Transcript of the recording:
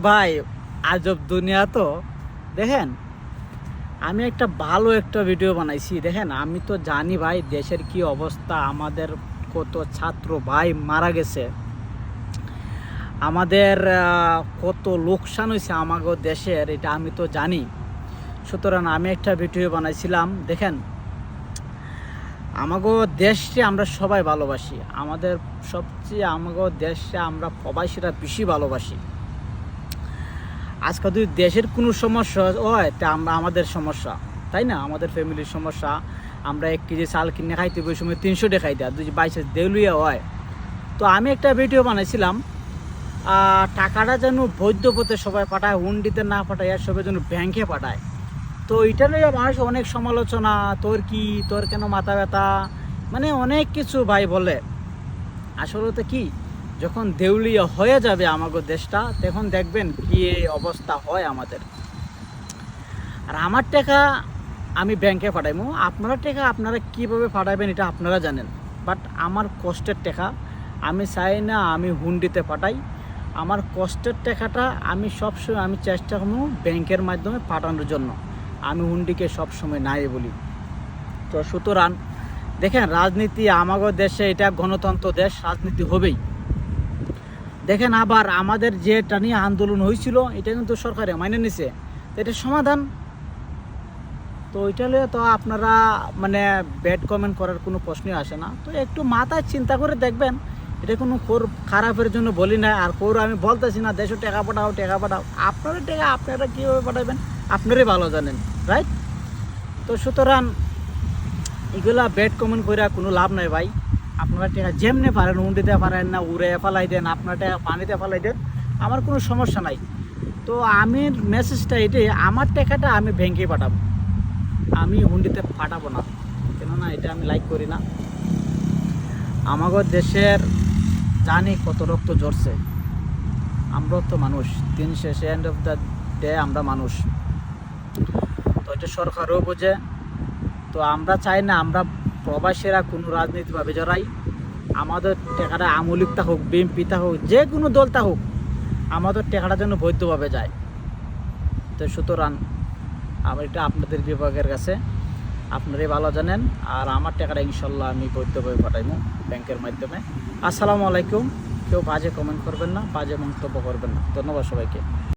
ভাই আজব দুনিয়া তো। দেখেন, আমি ভালো একটা ভিডিও বানাইছি। দেখেন, আমি তো জানি ভাই দেশের কি অবস্থা, আমাদের কত ছাত্র ভাই মারা গেছে, আমাদের কত লোকসান হয়েছে আমাদের দেশের, এটা আমি তো জানি। সুতরাং আমি একটা ভিডিও বানাইছিলাম। দেখেন, আমাগো দেশকে আমরা সবাই ভালোবাসি, আমাদের সবচেয়ে আমাগো দেশে আমরা প্রবাসীরা বেশি ভালোবাসি। আজকে যদি দেশের কোনো সমস্যা হয় তা আমরা আমাদের সমস্যা, তাই না? আমাদের ফ্যামিলির সমস্যা। আমরা 1 কেজি চাল কিনে খাইতে ওই সময় 300 টাকা খাইতে, আর যদি বাইশে দেউলিয়া হয়। তো আমি একটা ভিডিও বানাইছিলাম, টাকাটা যেন বৈধ পথে সবাই পাঠায়, হুন্ডিতে না পাঠায়, আর সবাই যেন ব্যাংকে পাঠায়। তো এটা নিয়ে মানুষ অনেক সমালোচনা, তোর কেন মাথা ব্যথা, মানে অনেক কিছু ভাই বলে। আসলে তো কি, যখন দেউলিয়া হয়ে যাবে আমাদের দেশটা, তখন দেখবেন কি এই অবস্থা হয় আমাদের। আর আমার টাকা আমি ব্যাংকে পাঠাইবো, আপনারা টাকা আপনারা কীভাবে পাঠাবেন এটা আপনারা জানেন। বাট আমার কষ্টের টাকা আমি চাই না আমি হুন্ডিতে পাঠাই। আমার কষ্টের টাকাটা আমি সবসময় আমি চেষ্টা করবো ব্যাংকের মাধ্যমে পাঠানোর জন্য। আমি হুন্ডিকে সবসময় নাই বলি। তো সুতরাং দেখেন, রাজনীতি আমাদের দেশে এটা গণতন্ত্র দেশ, রাজনীতি হবেই। দেখেন, আবার আমাদের যেটা নিয়ে আন্দোলন হয়েছিল এটা কিন্তু সরকারে মাইনে নিছে, তো এটা সমাধান। তো ওইটা নিয়ে তো আপনারা মানে ব্যাড কমেন্ট করার কোনো প্রশ্নই আসে না। তো একটু মাথায় চিন্তা করে দেখবেন, এটা কোনো খারাপের জন্য বলি না, আর আমি বলতেছি না দেশে টাকা পাঠাও। আপনারা টাকা আপনারা কীভাবে পাঠাবেন আপনারাই ভালো জানেন, রাইট? তো সুতরাং এগুলা ব্যাড কমেন্ট করে কোনো লাভ নাই ভাই। আপনারা টাকা যেমনি পারেন, উন্ডিতে পারেন না উড়ে ফেলাই দেন, আপনার টাকা পানিতে ফেলাই দেন, আমার কোনো সমস্যা নাই। তো আমি মেসেজটা এটাই, আমার টাকাটা আমি ব্যাংকে পাঠাবো, আমি হুন্ডিতে পাঠাবো না। কেননা এটা আমি লাইক করি না। আমাদের দেশের জানি কত রক্ত ঝরছে, আমরাও তো মানুষ, দিন শেষে এন্ড অফ দ্য ডে আমরা মানুষ। তো এটা সরকারও বোঝে। তো আমরা চাই না আমরা প্রবাসীরা কোনো রাজনীতিভাবে জড়াই। আমাদের টাকাটা আমলিক হোক, বিএনপি হোক, যে কোনো দল হোক, আমাদের টাকাটা যেন বৈধভাবে যায়। তো সুতরাং আমি এটা আপনাদের বিভাগের কাছে, আপনারাই ভালো জানেন। আর আমার টাকাটা ইনশাল্লাহ আমি বৈধভাবে পাঠাইবো ব্যাংকের মাধ্যমে। আসসালামু আলাইকুম। কেউ বাজে কমেন্ট করবেন না, বাজে মন্তব্য করবেন না। ধন্যবাদ সবাইকে।